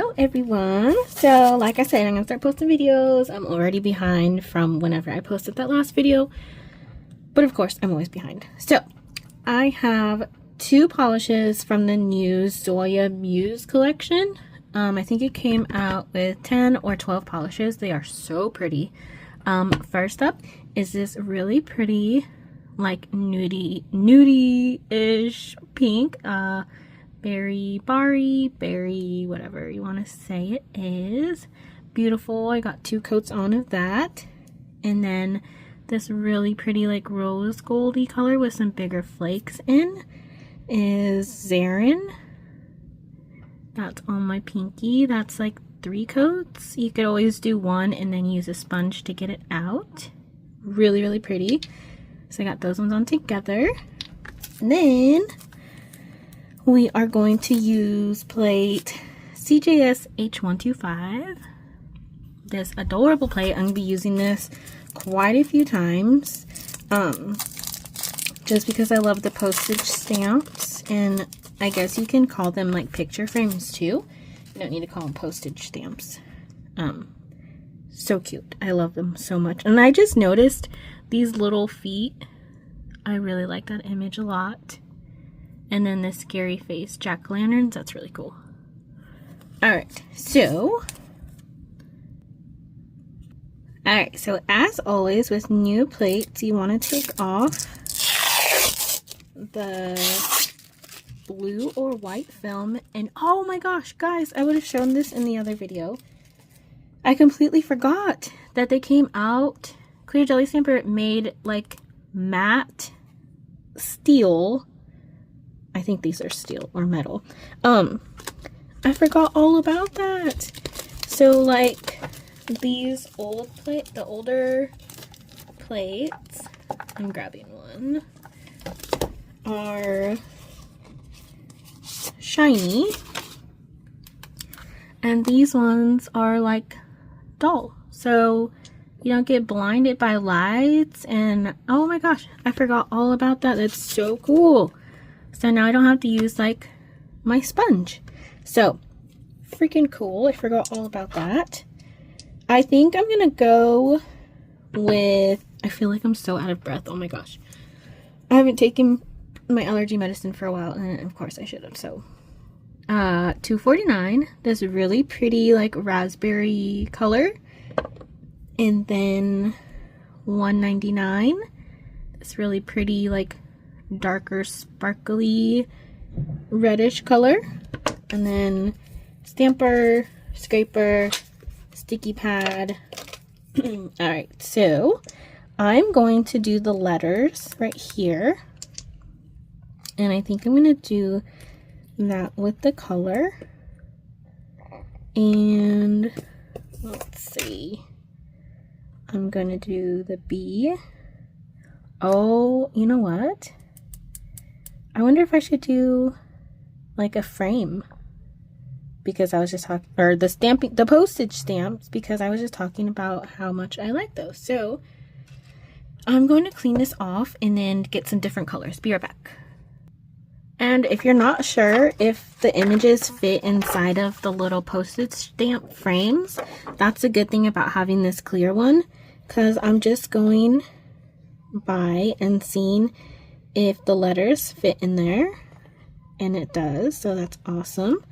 Hello everyone. So like I said, I'm gonna start posting videos. I'm already behind from whenever I posted that last video, but of course I'm always behind. So I have two polishes from the new Zoya Muse collection. I think it came out with 10 or 12 polishes. They are so pretty. First up is this really pretty like nudie-ish pink, Bari, whatever you want to say it is. Beautiful. I got 2 coats on of that. And then this really pretty like rose goldy color with some bigger flakes in is Zarin. That's on my pinky. That's like 3 coats. You could always do 1 and then use a sponge to get it out. Really, really pretty. So I got those ones on together. And then we are going to use plate CJS H-125. This adorable plate. I'm going to be using this quite a few times. Just because I love the postage stamps. And I guess you can call them like picture frames too. You don't need to call them postage stamps. So cute. I love them so much. And I just noticed these little feet. I really like that image a lot. And then this scary face jack-o'-lanterns, that's really cool. Alright, so as always with new plates, you want to take off the blue or white film. And oh my gosh, guys, I would have shown this in the other video. I completely forgot that they came out. Clear Jelly Stamper made like matte steel. I think these are steel or metal. I forgot all about that. So like these the older plates, I'm grabbing one, are shiny. And these ones are like dull. So you don't get blinded by lights. And oh my gosh, I forgot all about that. That's so cool. So now I don't have to use like my sponge. So freaking cool. I forgot all about that. I think I'm gonna go with, I feel like I'm so out of breath. Oh my gosh. I haven't taken my allergy medicine for a while, and of course I should have. So $2.49. This really pretty like raspberry color. And then $1.99. This really pretty like darker sparkly reddish color. And then stamper, scraper, sticky pad. Alright, so I'm going to do the letters right here. And I think I'm going to do that with the color. And let's see. I'm going to do the B. Oh, you know what? I wonder if I should do like a frame, because I was just talking, or the postage stamps, because I was just talking about how much I like those. So I'm going to clean this off and then get some different colors. Be right back. And if you're not sure if the images fit inside of the little postage stamp frames, that's a good thing about having this clear one, because I'm just going by and seeing if the letters fit in there, and it does, so that's awesome.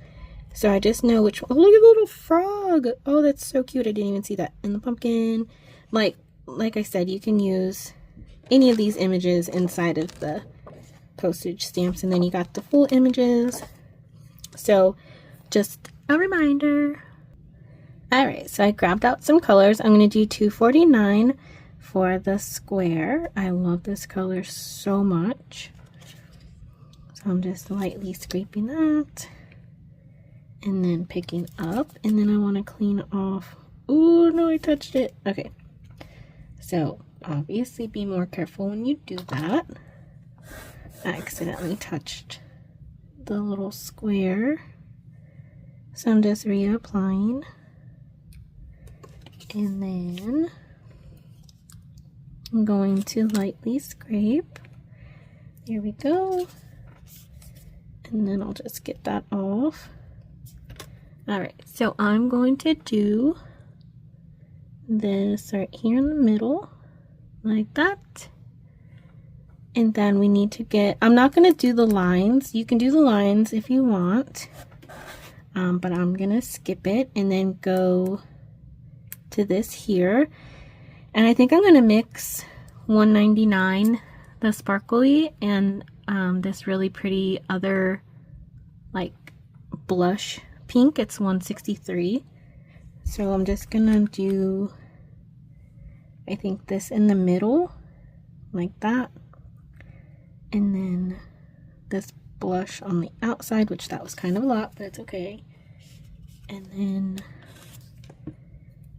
So I just know which one. Oh, look at the little frog. Oh, that's so cute. I didn't even see that. And the pumpkin. Like I said, you can use any of these images inside of the postage stamps, and then you got the full images. So just a reminder. Alright, so I grabbed out some colors. I'm going to do $2.49 for the square. I love this color so much. So I'm just lightly scraping that. And then picking up. And then I want to clean off. Oh no, I touched it. Okay. So obviously be more careful when you do that. I accidentally touched the little square. So I'm just reapplying. And then I'm going to lightly scrape. There we go. And then I'll just get that off. Alright, so I'm going to do this right here in the middle, like that. And then we need to get, I'm not going to do the lines. You can do the lines if you want, but I'm going to skip it and then go to this here. And I think I'm going to mix 199, the sparkly, and this really pretty other like blush pink. It's 163. So I'm just going to do, I think, this in the middle, like that. And then this blush on the outside, which that was kind of a lot, but it's okay. And then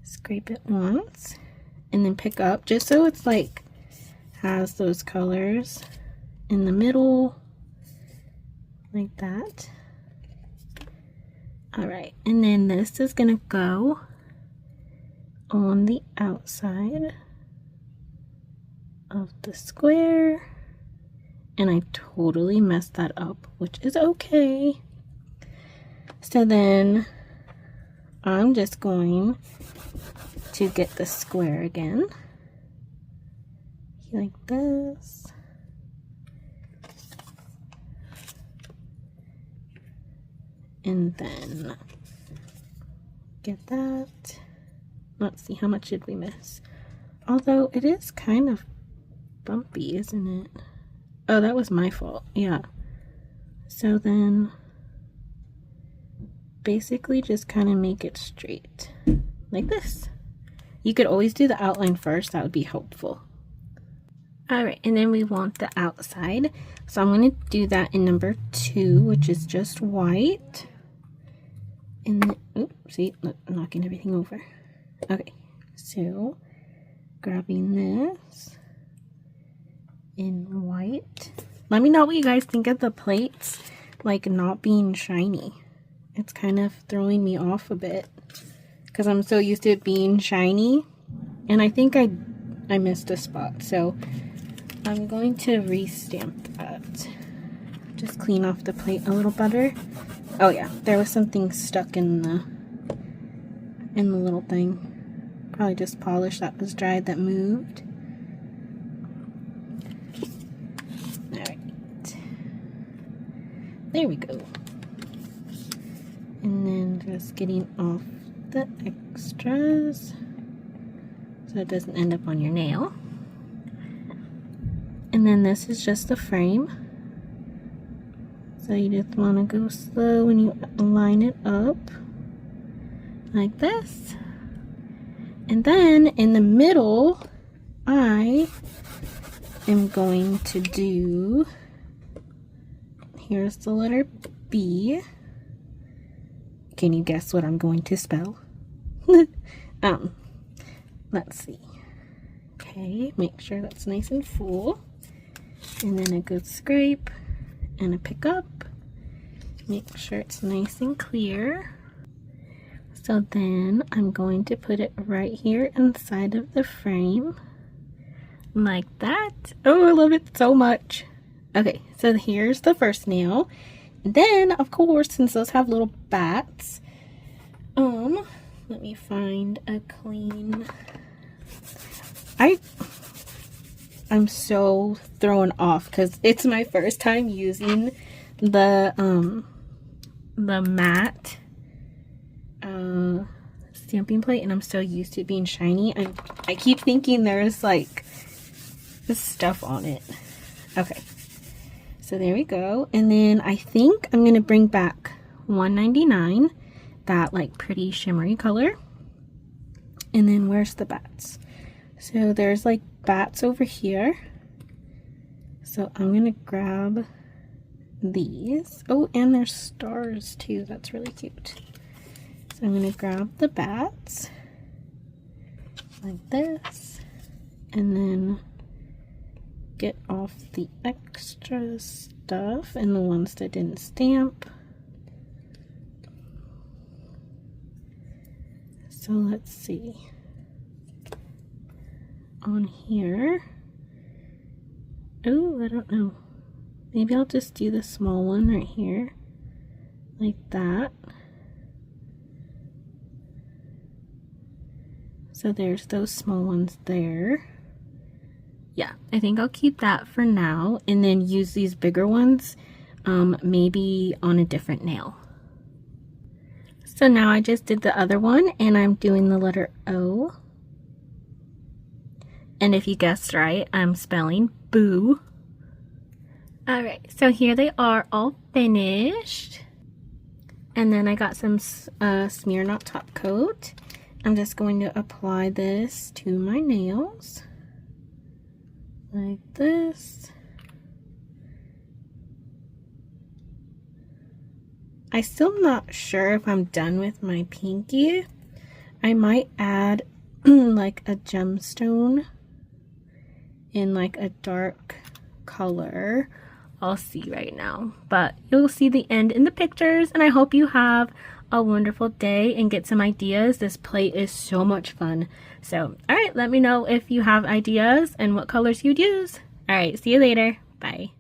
scrape it once and then pick up just so it's like has those colors in the middle, like that. All right, and then this is gonna go on the outside of the square. And I totally messed that up, which is okay. So then I'm just going to get the square again, like this. And then get that. Let's see, how much did we miss? Although it is kind of bumpy, isn't it? Oh, that was my fault. Yeah. So then basically just kind of make it straight like this. You could always do the outline first. That would be helpful. All right, and then we want the outside. So I'm going to do that in number 2, which is just white. And then, oops, see, look, knocking everything over. Okay, so grabbing this in white. Let me know what you guys think of the plates, like not being shiny. It's kind of throwing me off a bit because I'm so used to it being shiny, and I think I missed a spot, so I'm going to restamp that. Just clean off the plate a little better. Oh yeah, there was something stuck in the little thing. Probably just polish that was dried that moved. There we go. And then just getting off the extras so it doesn't end up on your nail. And then this is just the frame. So you just want to go slow when you line it up like this. And then in the middle, I am going to do, here's the letter B. Can you guess what I'm going to spell? Let's see. Okay, make sure that's nice and full. And then a good scrape and a pick up. Make sure it's nice and clear. So then I'm going to put it right here inside of the frame. Like that. Oh, I love it so much. Okay, so here's the first nail. And then, of course, since those have little bats, let me find a clean. I'm so thrown off because it's my first time using the matte stamping plate, and I'm so used to it being shiny. I keep thinking there's like this stuff on it. Okay. So there we go. And then I think I'm going to bring back 199, that like pretty shimmery color. And then where's the bats? So there's like bats over here. So I'm going to grab these. Oh, and there's stars too. That's really cute. So I'm going to grab the bats like this. And then get off the extra stuff and the ones that didn't stamp. So let's see. On here. Oh, I don't know. Maybe I'll just do the small one right here. Like that. So there's those small ones there. Yeah, I think I'll keep that for now and then use these bigger ones maybe on a different nail. So now I just did the other one and I'm doing the letter O. And if you guessed right, I'm spelling boo. Alright, so here they are all finished. And then I got some Smear-Not top coat. I'm just going to apply this to my nails. Like this. I'm still not sure if I'm done with my pinky. I might add like a gemstone in like a dark color. I'll see right now, but you'll see the end in the pictures, and I hope you have a wonderful day and get some ideas. This plate is so much fun. So, all right, let me know if you have ideas and what colors you'd use. All right, see you later. Bye.